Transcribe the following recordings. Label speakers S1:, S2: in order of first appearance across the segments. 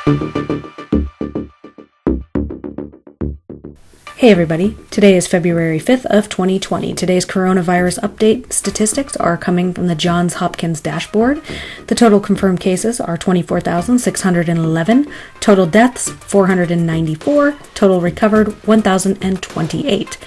S1: Hey everybody, today is February 5th of 2020. Today's coronavirus update statistics are coming from the Johns Hopkins dashboard. The total confirmed cases are 24,611, total deaths 494, total recovered 1,028.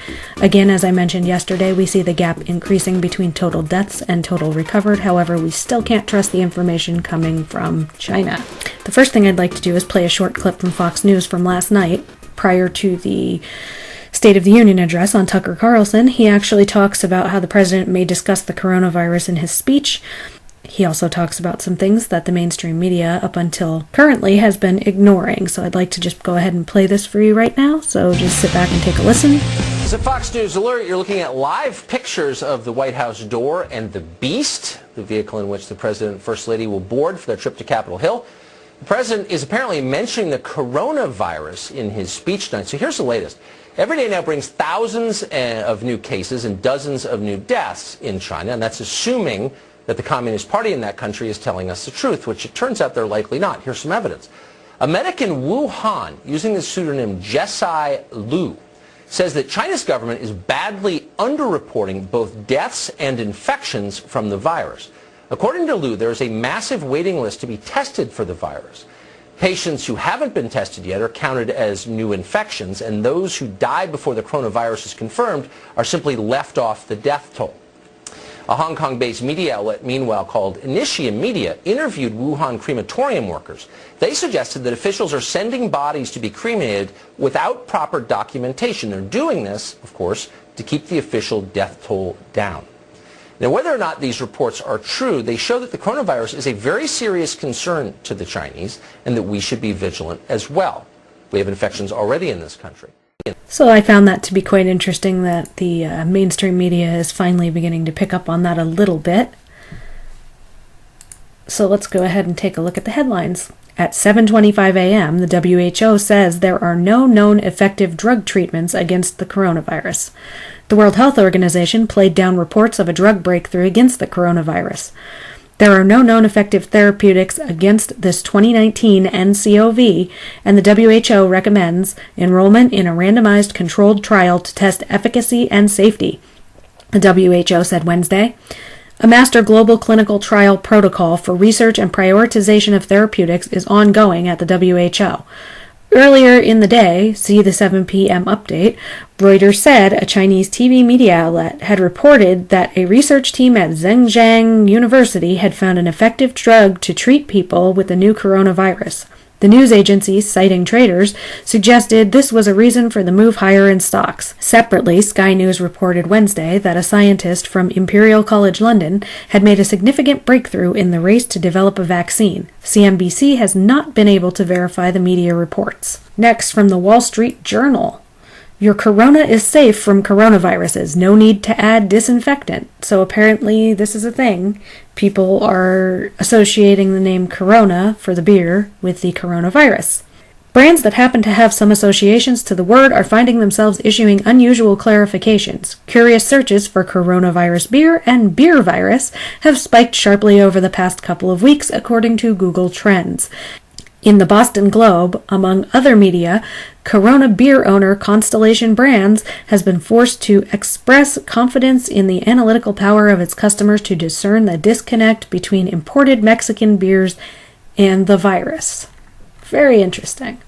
S1: Again, as I mentioned yesterday, we see the gap increasing between total deaths and total recovered. However, we still can't trust the information coming from China. The first thing I'd like to do is play a short clip from Fox News from last night. Prior to the State of the Union address on Tucker Carlson, he actually talks about how the president may discuss the coronavirus in his speech. He also talks about some things that the mainstream media up until currently has been ignoring. So I'd like to just go ahead and play this for you right now. So just sit back and take a listen.
S2: As a Fox News alert, you're looking at live pictures of the White House door and the Beast, the vehicle in which the president and first lady will board for their trip to Capitol Hill. The president is apparently mentioning the coronavirus in his speech tonight. So here's the latest. Every day now brings thousands of new cases and dozens of new deaths in China, and that's assuming that the Communist Party in that country is telling us the truth, which it turns out they're likely not. Here's some evidence. A medic in Wuhan, using the pseudonym Jesai Liu, says that China's government is badly underreporting both deaths and infections from the virus. According to Liu, there is a massive waiting list to be tested for the virus. Patients who haven't been tested yet are counted as new infections, and those who die before the coronavirus is confirmed are simply left off the death toll. A Hong Kong-based media outlet, meanwhile, called Initia Media, interviewed Wuhan crematorium workers. They suggested that officials are sending bodies to be cremated without proper documentation. They're doing this, of course, to keep the official death toll down. Now, whether or not these reports are true, they show that the coronavirus is a very serious concern to the Chinese and that we should be vigilant as well. We have infections already in this country.
S1: So I found that to be quite interesting that the mainstream media is finally beginning to pick up on that a little bit. So let's go ahead and take a look at the headlines. At 7:25 a.m., the WHO says there are no known effective drug treatments against the coronavirus. The World Health Organization played down reports of a drug breakthrough against the coronavirus. There are no known effective therapeutics against this 2019 nCoV, and the WHO recommends enrollment in a randomized controlled trial to test efficacy and safety, the WHO said Wednesday. A master global clinical trial protocol for research and prioritization of therapeutics is ongoing at the WHO. Earlier in the day, see the 7 p.m. update, Reuters said a Chinese TV media outlet had reported that a research team at Zhejiang University had found an effective drug to treat people with the new coronavirus. The news agency, citing traders, suggested this was a reason for the move higher in stocks. Separately, Sky News reported Wednesday that a scientist from Imperial College London had made a significant breakthrough in the race to develop a vaccine. CNBC has not been able to verify the media reports. Next, from the Wall Street Journal. Your corona is safe from coronaviruses. No need to add disinfectant. So apparently this is a thing. People are associating the name Corona for the beer with the coronavirus. Brands that happen to have some associations to the word are finding themselves issuing unusual clarifications. Curious searches for coronavirus beer and beer virus have spiked sharply over the past couple of weeks, according to Google Trends. In the Boston Globe, among other media, Corona beer owner Constellation Brands has been forced to express confidence in the analytical power of its customers to discern the disconnect between imported Mexican beers and the virus. Very interesting.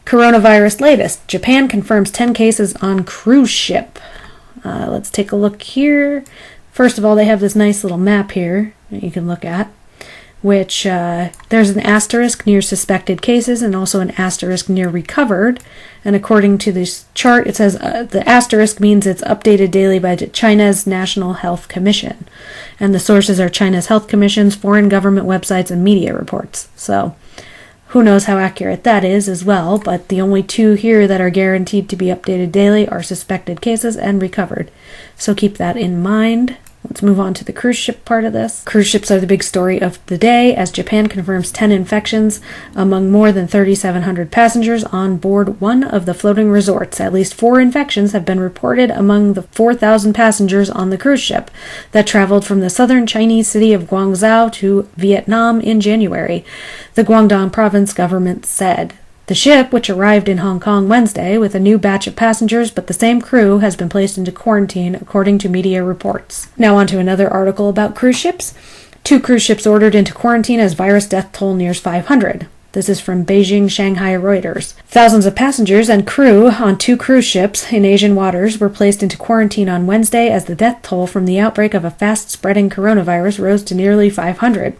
S1: Coronavirus latest. Japan confirms 10 cases on cruise ship. Let's take a look here. First of all, they have this nice little map here that you can look at, which there's an asterisk near suspected cases and also an asterisk near recovered. And according to this chart, it says the asterisk means it's updated daily by China's National Health Commission. And the sources are China's Health Commission's foreign government websites and media reports. So who knows how accurate that is as well, but the only two here that are guaranteed to be updated daily are suspected cases and recovered. So keep that in mind Let's move on to the cruise ship part of this. Cruise ships are the big story of the day as Japan confirms 10 infections among more than 3,700 passengers on board one of the floating resorts. At least 4 infections have been reported among the 4,000 passengers on the cruise ship that traveled from the southern Chinese city of Guangzhou to Vietnam in January, the Guangdong province government said. The ship, which arrived in Hong Kong Wednesday with a new batch of passengers but the same crew, has been placed into quarantine, according to media reports. Now on to another article about cruise ships. 2 cruise ships ordered into quarantine as virus death toll nears 500. This is from Beijing Shanghai Reuters. Thousands of passengers and crew on 2 cruise ships in Asian waters were placed into quarantine on Wednesday as the death toll from the outbreak of a fast-spreading coronavirus rose to nearly 500.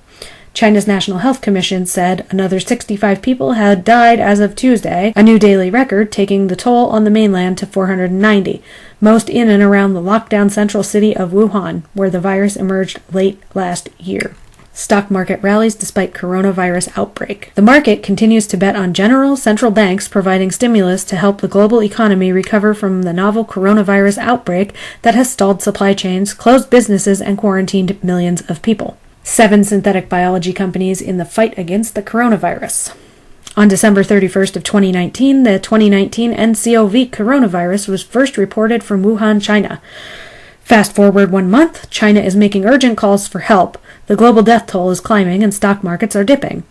S1: China's National Health Commission said another 65 people had died as of Tuesday, a new daily record, taking the toll on the mainland to 490, most in and around the lockdown central city of Wuhan, where the virus emerged late last year. Stock market rallies despite coronavirus outbreak. The market continues to bet on general central banks providing stimulus to help the global economy recover from the novel coronavirus outbreak that has stalled supply chains, closed businesses, and quarantined millions of people. 7 synthetic biology companies in the fight against the coronavirus. On December 31st of 2019, the 2019 nCoV coronavirus was first reported from Wuhan, China. Fast forward 1 month, China is making urgent calls for help. The global death toll is climbing and stock markets are dipping.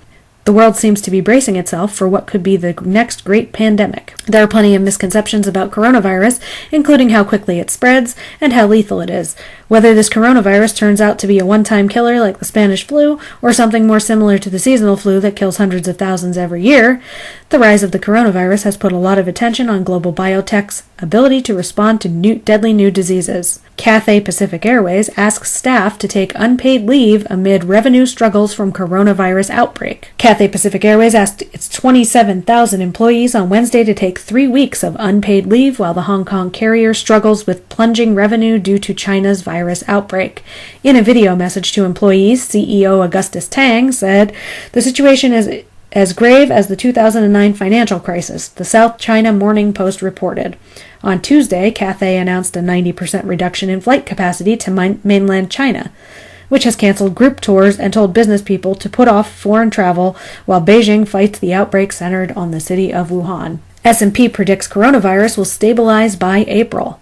S1: The world seems to be bracing itself for what could be the next great pandemic. There are plenty of misconceptions about coronavirus, including how quickly it spreads and how lethal it is. Whether this coronavirus turns out to be a one-time killer like the Spanish flu, or something more similar to the seasonal flu that kills hundreds of thousands every year, the rise of the coronavirus has put a lot of attention on global biotech's ability to respond to deadly new diseases. Cathay Pacific Airways asks staff to take unpaid leave amid revenue struggles from coronavirus outbreak. Cathay Pacific Airways asked its 27,000 employees on Wednesday to take 3 weeks of unpaid leave while the Hong Kong carrier struggles with plunging revenue due to China's virus outbreak. In a video message to employees, CEO Augustus Tang said, "The situation is as grave as the 2009 financial crisis," the South China Morning Post reported. On Tuesday, Cathay announced a 90% reduction in flight capacity to mainland China, which has canceled group tours and told business people to put off foreign travel while Beijing fights the outbreak centered on the city of Wuhan. S&P predicts coronavirus will stabilize by April.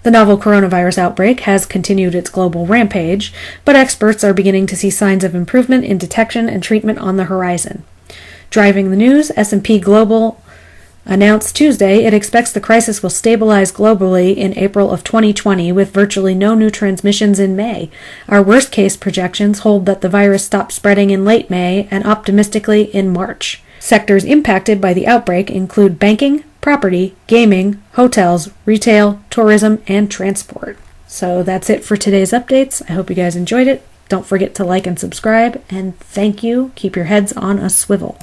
S1: The novel coronavirus outbreak has continued its global rampage, but experts are beginning to see signs of improvement in detection and treatment on the horizon. Driving the news, S&P Global announced Tuesday it expects the crisis will stabilize globally in April of 2020 with virtually no new transmissions in May. Our worst-case projections hold that the virus stopped spreading in late May and optimistically in March. Sectors impacted by the outbreak include banking, property, gaming, hotels, retail, tourism, and transport. So that's it for today's updates. I hope you guys enjoyed it. Don't forget to like and subscribe, and thank you. Keep your heads on a swivel.